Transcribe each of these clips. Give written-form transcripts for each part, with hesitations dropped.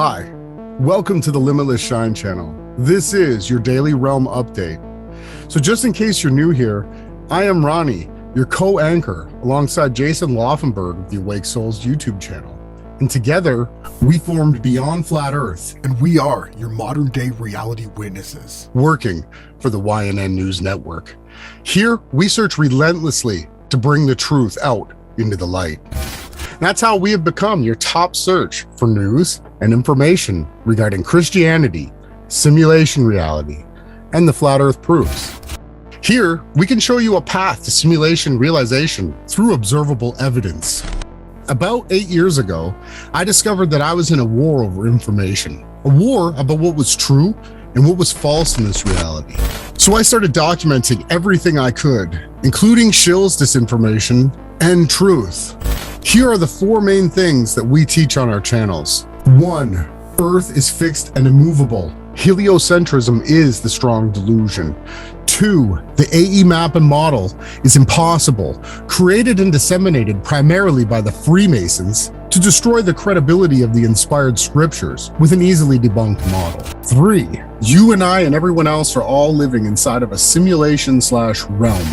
Hi, welcome to the Limitless Shine channel. This is your daily realm update. So just in case you're new here, I am Ronnie, your co-anchor, alongside Jason Laufenberg of the Awake Souls YouTube channel. And together, we formed Beyond Flat Earth, and we are your modern day reality witnesses, working for the END News Network. Here, we search relentlessly to bring the truth out into the light. That's how we have become your top search for news and information regarding Christianity, simulation reality, and the flat earth proofs. Here, we can show you a path to simulation realization through observable evidence. About 8 years ago, I discovered that I was in a war over information, a war about what was true and what was false in this reality. So I started documenting everything I could, including Shill's disinformation and truth. Here are the 4 main things that we teach on our channels. 1. Earth is fixed and immovable. Heliocentrism is the strong delusion. 2. The AE map and model is impossible, created and disseminated primarily by the Freemasons to destroy the credibility of the inspired scriptures with an easily debunked model. 3. You and I and everyone else are all living inside of a simulation/realm.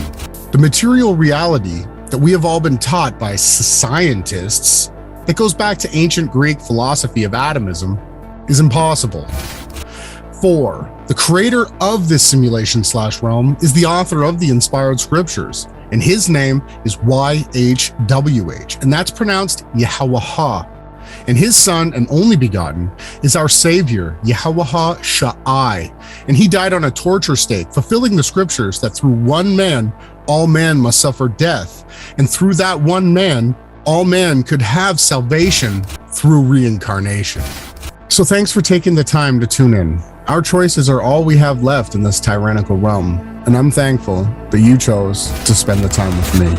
The material reality that we have all been taught by scientists that goes back to ancient Greek philosophy of atomism is impossible. 4. The creator of this simulation/realm is the author of the inspired scriptures, and his name is YHWH, and that's pronounced Yahawahah. And his son and only begotten is our savior, Yahawahashai, and he died on a torture stake, fulfilling the scriptures that through one man, all man must suffer death, and through that one man, all man could have salvation through reincarnation. So thanks for taking the time to tune in. Our choices are all we have left in this tyrannical realm, and I'm thankful that you chose to spend the time with me.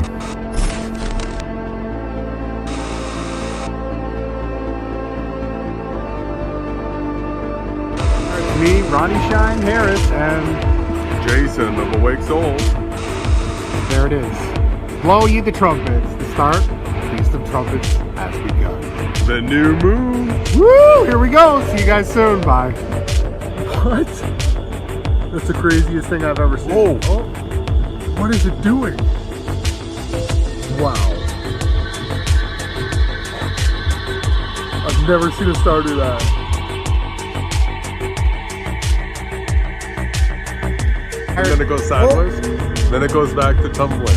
Me, Ronnie Harris, and Jason of Awake Souls. there it is. Blow ye the trumpets. The start, Feast of Trumpets has begun. The new moon. Woo! Here we go. See you guys soon. Bye. What? That's the craziest thing I've ever seen. Oh. What is it doing? Wow. I've never seen a star do that. And then it goes sideways. Then it goes back to tumbling.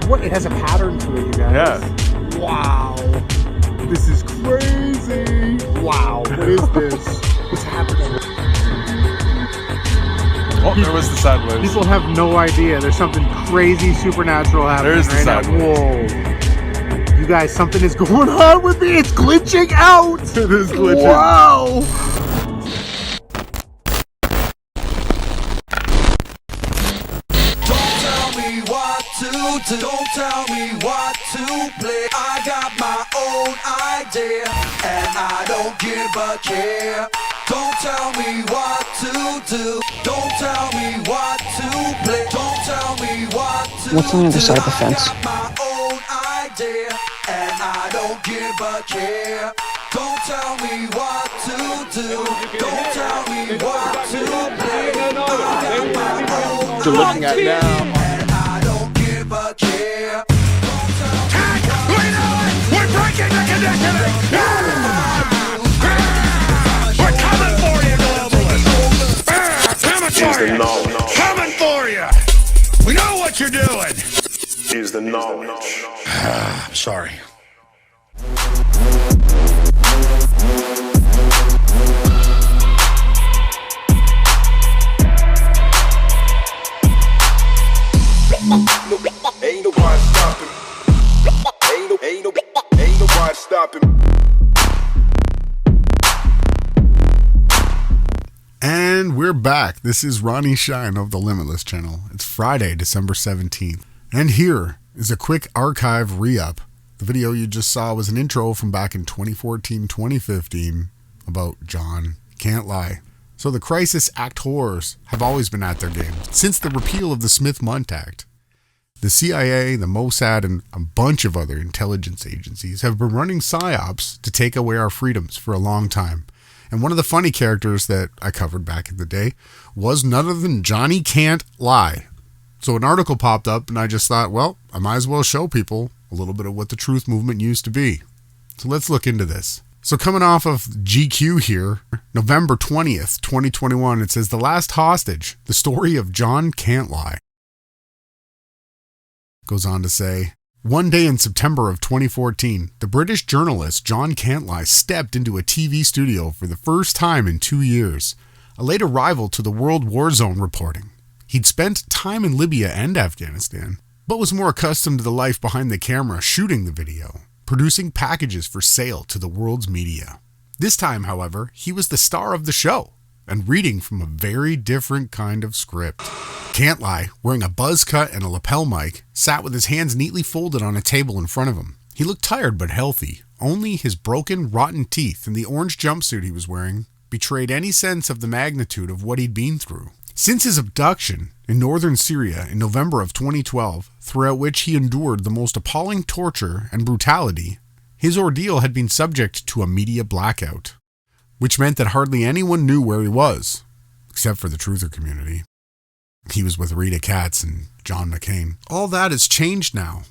What? It has a pattern to it, you guys. Yeah. Wow. This is crazy. Wow. What is this? What's happening? Oh, there was the sideways. People have no idea. There's something crazy supernatural happening There's the right now. sideways. Whoa. You guys, something is going on with me. It's glitching out. It is glitching. Wow. Don't tell me what to do. Don't tell me what to play. I got my own idea, and I don't give a care. Don't tell me what to do. Don't tell me what to play. Don't tell me what to do. What's on the other side of the fence? I got my own idea, and I don't give a care. Don't tell me what to do. Don't tell me what to play. I got my own You're looking at idea, now. and I don't give a care. Don't tell me what to do. We're breaking the conditioning! We're coming for you, globalists! Coming for you! Coming for you! We know what you're doing! Is the knowledge. I'm sorry. Ain't nobody stopping. Ain't nobody stopping. And we're back. This is Ronnie Shine of the Limitless Channel. It's Friday, December 17th. And here is a quick archive re-up. The video you just saw was an intro from back in 2014-2015 about John CantLie. So the crisis actors have always been at their game since the repeal of the Smith-Mundt Act. The CIA, the Mossad, and a bunch of other intelligence agencies have been running psyops to take away our freedoms for a long time. And one of the funny characters that I covered back in the day was none other than Johnny Can't Lie. So an article popped up and I just thought, well, I might as well show people a little bit of what the truth movement used to be. So let's look into this. So coming off of GQ here, November 20th, 2021, it says The Last Hostage, the story of John Can't Lie. Goes on to say, one day in September of 2014, the British journalist John CantLie stepped into a TV studio for the first time in 2 years, a late arrival to the World War Zone reporting. He'd spent time in Libya and Afghanistan, but was more accustomed to the life behind the camera shooting the video, producing packages for sale to the world's media. This time, however, he was the star of the show and reading from a very different kind of script. CantLie, wearing a buzz cut and a lapel mic, sat with his hands neatly folded on a table in front of him. He looked tired but healthy. Only his broken, rotten teeth and the orange jumpsuit he was wearing betrayed any sense of the magnitude of what he'd been through. Since his abduction in northern Syria in November of 2012, throughout which he endured the most appalling torture and brutality, his ordeal had been subject to a media blackout, which meant that hardly anyone knew where he was, except for the truther community. He was with Rita Katz and John McCain. All that has changed now.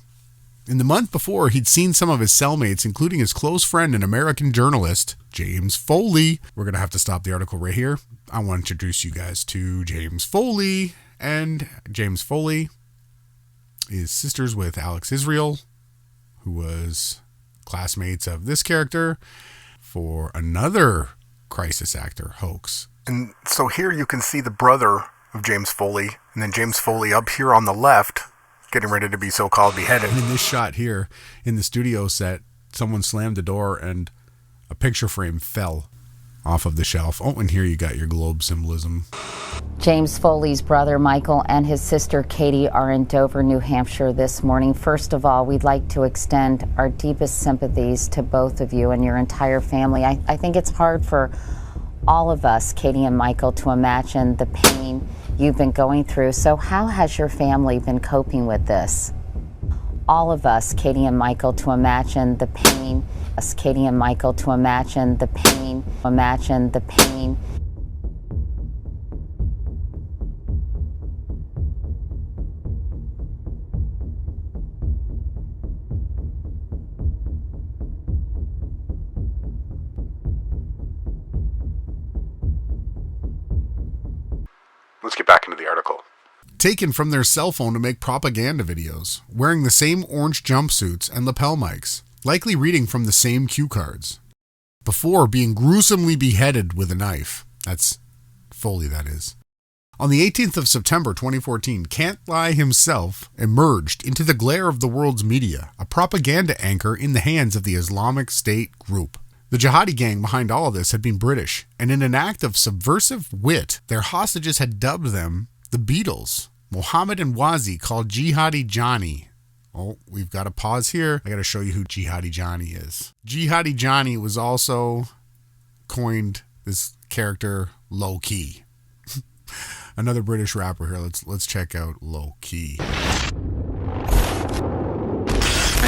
In the month before, he'd seen some of his cellmates, including his close friend and American journalist, James Foley. We're going to have to stop the article right here. I want to introduce you guys to James Foley. And James Foley is sisters with Alex Israel, who was classmates of this character for another crisis actor hoax. And so here you can see the brother of James Foley, and then James Foley up here on the left, getting ready to be so-called beheaded. And in this shot here, in the studio set, someone slammed the door and a picture frame fell off of the shelf. Oh, and here you got your globe symbolism. James Foley's brother Michael and his sister Katie are in Dover, New Hampshire this morning. First of all, we'd like to extend our deepest sympathies to both of you and your entire family. I think it's hard for all of us, Katie and Michael, to imagine the pain you've been going through. So how has your family been coping with this? All of us, Katie and Michael, to imagine the pain. Us, Katie and Michael, to imagine the pain. Imagine the pain. Let's get back into the article. Taken from their cell phone to make propaganda videos, wearing the same orange jumpsuits and lapel mics, likely reading from the same cue cards, before being gruesomely beheaded with a knife. That's Foley, that is. On the 18th of September 2014, CantLie himself emerged into the glare of the world's media, a propaganda anchor in the hands of the Islamic State group. The jihadi gang behind all of this had been British, and in an act of subversive wit, their hostages had dubbed them the Beatles. Mohammed and Wazi called Jihadi Johnny. Oh, we've got to pause here. I got to show you who Jihadi Johnny is. Jihadi Johnny was also coined this character Low Key. Another British rapper here. Let's check out Low Key.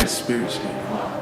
Spiritually,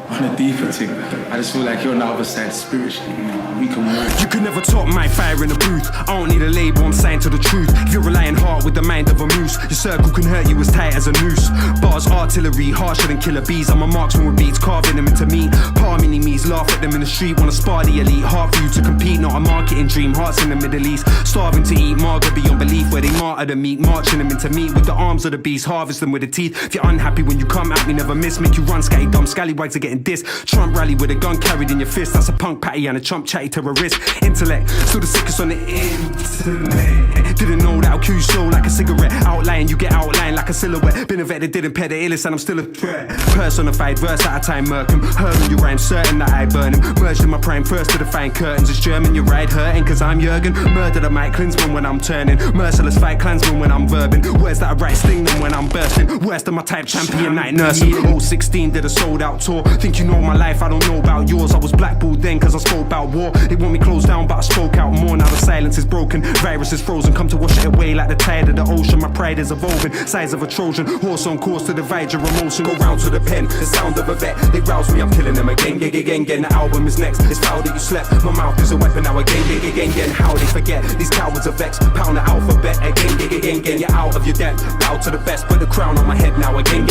on a deeper thing, I just feel like you're on the other side spiritually. We can work. You can never top my fire in the booth. I don't need a label, I'm saying to the truth. If you're relying hard with the mind of a moose, your circle can hurt you as tight as a noose. Bars, artillery, harsher than killer bees. I'm a marksman with beats, carving them into meat. Palm enemies, laugh at them in the street. Wanna spar the elite, hard for you to compete. Not a marketing dream, hearts in the Middle East. Starving to eat, marga beyond belief. Where they martyr the meat, marching them into meat. With the arms of the beast, harvest them with the teeth. If you're unhappy when you come at me, never miss. Make you run scatty, dumb scallywags are getting dissed. Trump rally with a gun carried in your fist. That's a punk patty and a chump chatty terrorist. Intellect, still the sickest on the internet. Didn't know that I'll cue slow like a cigarette. Outline, you get outlined like a silhouette. Been a vet that didn't pair the illest and I'm still a threat. Personified, verse at a time, murk him. Heard on your rhyme, certain that I burn him. Merged in my prime, first to define curtains. It's German, you ride hurting cause I'm Jurgen. Murder the mic, Klinsman when I'm turning. Merciless fight, clansman when I'm verbing. Where's that right sting them when I'm bursting? Worst of my type, champion night nursing. 016 did a sold out tour. Think you know my life, I don't know about yours. I was blackballed then cause I spoke about war. They want me closed down but I spoke out more. Now the silence is broken, virus is frozen. Come to wash it away like the tide of the ocean. My pride is evolving, size of a a Trojan horse on course to divide your emotion. Go round to the pen, the sound of a vet. They rouse me, I'm killing them again. The album is next. It's foul that you slept. My mouth is a weapon now again. How they forget these cowards are vexed. Pound the alphabet again. You're out of your depth. Bow to the best. Put the crown on my head now again.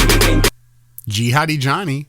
Jihadi Johnny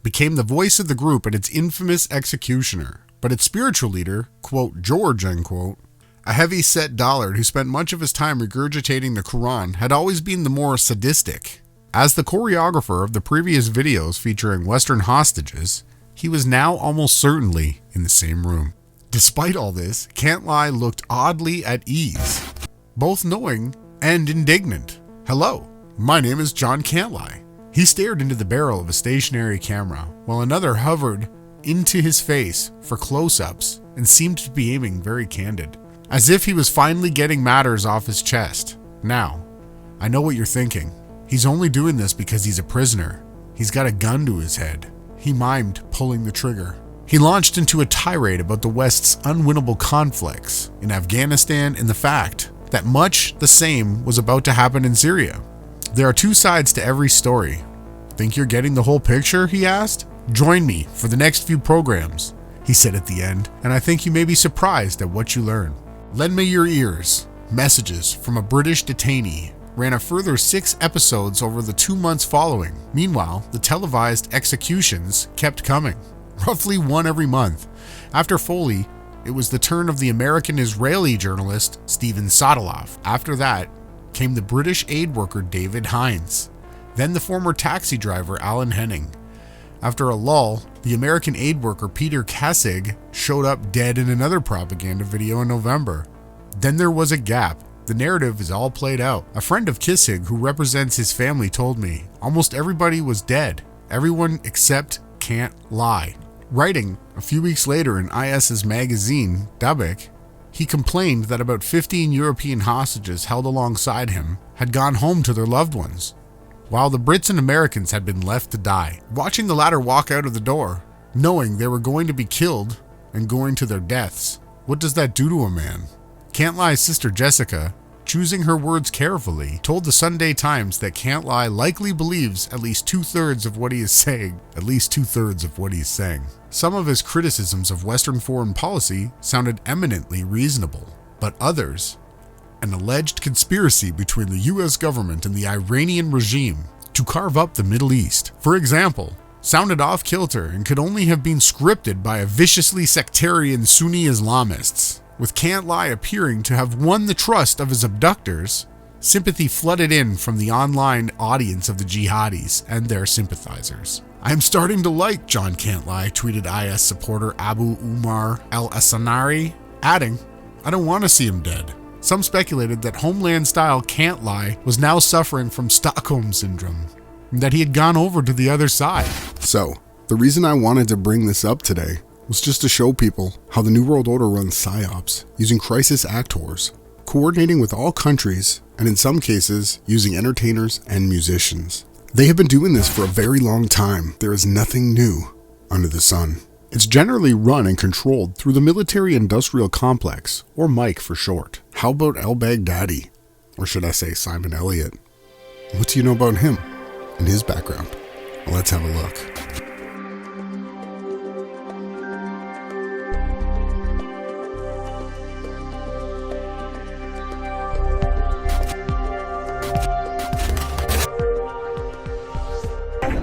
became the voice of the group and its infamous executioner, but its spiritual leader, quote, George, unquote, a heavy-set dullard who spent much of his time regurgitating the Quran, had always been the more sadistic. As the choreographer of the previous videos featuring Western hostages, he was now almost certainly in the same room. Despite all this, CantLie looked oddly at ease, both knowing and indignant. Hello, my name is John CantLie. He stared into the barrel of a stationary camera, while another hovered into his face for close-ups and seemed to be aiming very candid, as if he was finally getting matters off his chest. Now, I know what you're thinking. He's only doing this because he's a prisoner. He's got a gun to his head. He mimed pulling the trigger. He launched into a tirade about the West's unwinnable conflicts in Afghanistan and the fact that much the same was about to happen in Syria. There are two sides to every story. Think you're getting the whole picture, he asked? Join me for the next few programs, he said at the end, and I think you may be surprised at what you learn. Lend me your ears. Messages from a British detainee ran a further 6 episodes over the 2 months following. Meanwhile, the televised executions kept coming, roughly one every month. After Foley, it was the turn of the American-Israeli journalist Steven Sadaloff. After that came the British aid worker David Hines, then the former taxi driver Alan Henning. After a lull, the American aid worker Peter Kassig showed up dead in another propaganda video in November. Then there was a gap. The narrative is all played out. A friend of Kissig who represents his family told me almost everybody was dead. Everyone except CantLie. Writing a few weeks later in IS's magazine, Dubik, he complained that about 15 European hostages held alongside him had gone home to their loved ones, while the Brits and Americans had been left to die. Watching the latter walk out of the door, knowing they were going to be killed and going to their deaths, what does that do to a man? CantLie's sister Jessica, choosing her words carefully, told the Sunday Times that CantLie likely believes at least 2/3 of what he is saying. Some of his criticisms of Western foreign policy sounded eminently reasonable, but others, an alleged conspiracy between the US government and the Iranian regime to carve up the Middle East, for example, sounded off kilter and could only have been scripted by a viciously sectarian Sunni Islamists. With CantLie appearing to have won the trust of his abductors, sympathy flooded in from the online audience of the jihadis and their sympathizers. "I'm starting to like John CantLie," tweeted IS supporter Abu Umar al-Asanari, adding, "I don't want to see him dead." Some speculated that Homeland-style CantLie was now suffering from Stockholm Syndrome, and that he had gone over to the other side. So, the reason I wanted to bring this up today was just to show people how the New World Order runs PSYOPs, using crisis actors, coordinating with all countries, and in some cases, using entertainers and musicians. They have been doing this for a very long time. There is nothing new under the sun. It's generally run and controlled through the military-industrial complex, or Mike for short. How about al-Baghdadi? Or should I say Simon Elliott? What do you know about him and his background? Well, let's have a look.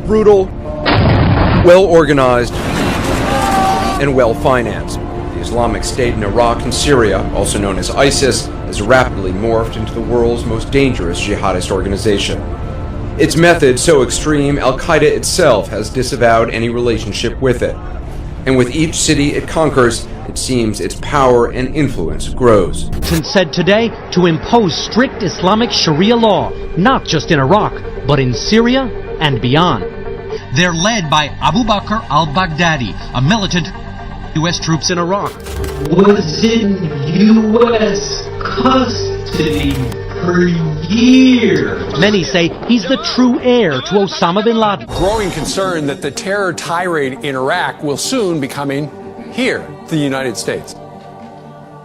Brutal, well-organized, and well-financed. The Islamic State in Iraq and Syria, also known as ISIS, has rapidly morphed into the world's most dangerous jihadist organization. Its methods so extreme, Al-Qaeda itself has disavowed any relationship with it. And with each city it conquers, it seems its power and influence grows. Said today to impose strict Islamic Sharia law, not just in Iraq, but in Syria and beyond. They're led by Abu Bakr al-Baghdadi, a militant U.S. troops in Iraq. Was in U.S. custody for years. Many say he's the true heir to Osama bin Laden. Growing concern that the terror tirade in Iraq will soon be coming here to the United States.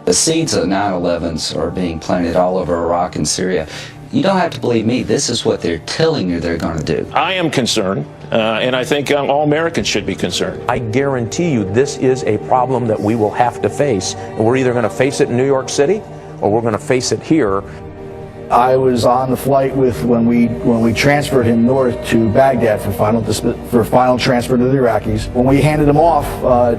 The seeds of 9/11s are being planted all over Iraq and Syria. You don't have to believe me. This is what they're telling you they're going to do. I am concerned, and I think all Americans should be concerned. I guarantee you this is a problem that we will have to face. And we're either going to face it in New York City or we're going to face it here. I was on the flight with when we transferred him north to Baghdad for final transfer to the Iraqis. When we handed him off,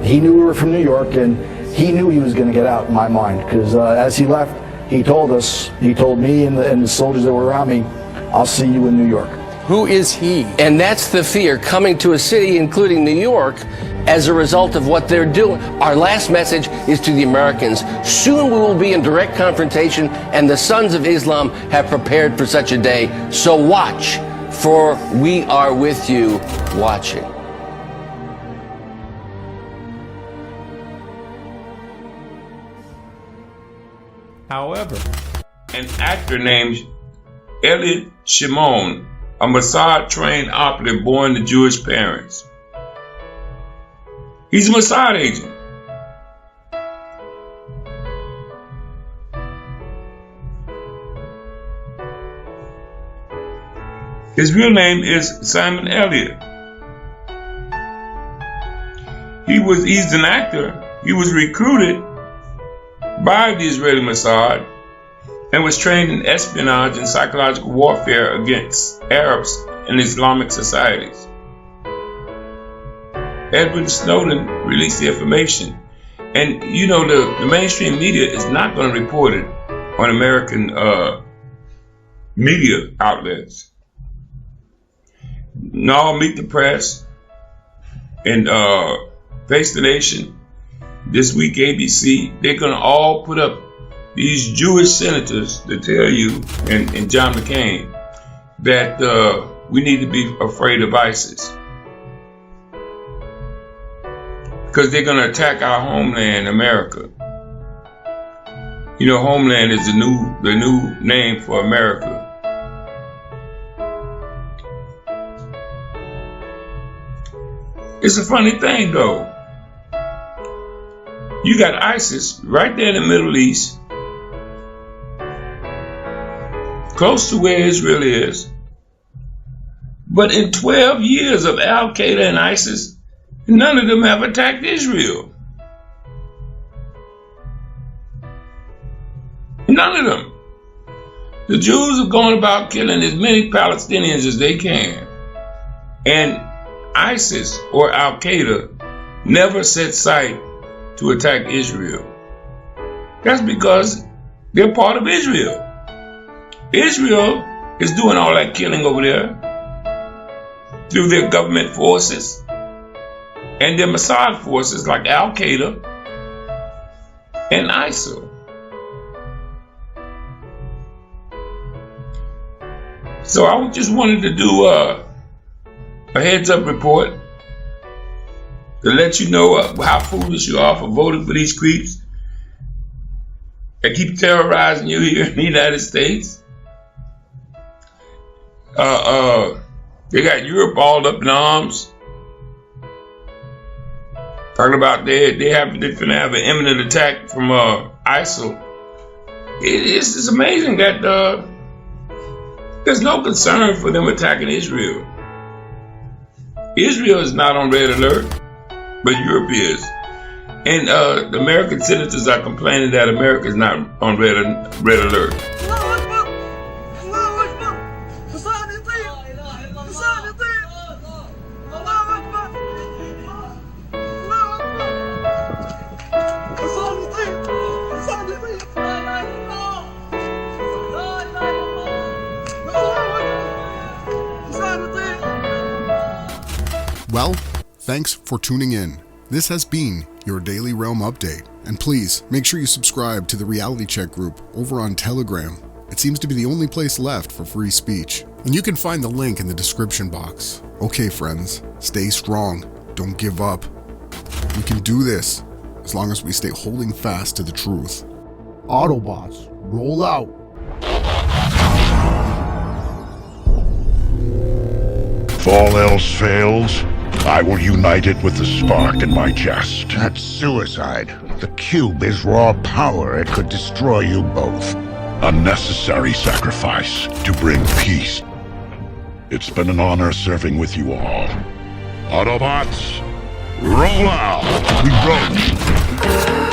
he knew we were from New York, and he knew he was going to get out, in my mind, because as he left, he told me and the soldiers that were around me, "I'll see you in New York." Who is he? And that's the fear coming to a city, including New York, as a result of what they're doing. Our last message is to the Americans. Soon we will be in direct confrontation, and the sons of Islam have prepared for such a day. So watch, for we are with you watching. However, an actor named Elliot Shimon, a Mossad-trained operative born to Jewish parents. He's a Mossad agent. His real name is Simon Elliott. He's an actor. He was recruited by the Israeli Mossad and was trained in espionage and psychological warfare against Arabs and Islamic societies. Edward Snowden released the information, and you know the mainstream media is not going to report it on American media outlets. No, Meet the Press and Face the Nation, This Week ABC, they're going to all put up these Jewish senators to tell you, and John McCain, that we need to be afraid of ISIS. Because they're going to attack our homeland, America. You know, homeland is the new name for America. It's a funny thing, though. You got ISIS right there in the Middle East, close to where Israel is. But in 12 years of Al-Qaeda and ISIS, none of them have attacked Israel. None of them. The Jews are going about killing as many Palestinians as they can. And ISIS or Al-Qaeda never set sight to attack Israel. That's because they're part of Israel. Israel is doing all that killing over there through their government forces and their Mossad forces like Al-Qaeda and ISIL. So I just wanted to do a heads-up report to let you know how foolish you are for voting for these creeps that keep terrorizing you here in the United States. They got Europe all up in arms, talking about they're gonna have an imminent attack from ISIL. It's amazing that there's no concern for them attacking Israel. Israel is not on red alert, but Europe is. And the American senators are complaining that America is not on red alert. Well, thanks for tuning in. This has been your Daily Realm Update. And please, make sure you subscribe to the Reality Check group over on Telegram. It seems to be the only place left for free speech. And you can find the link in the description box. Okay, friends, stay strong. Don't give up. We can do this as long as we stay holding fast to the truth. Autobots, roll out. If all else fails, I will unite it with the spark in my chest. That's suicide. The cube is raw power. It could destroy you both. A necessary sacrifice to bring peace. It's been an honor serving with you all. Autobots, roll out! We broke!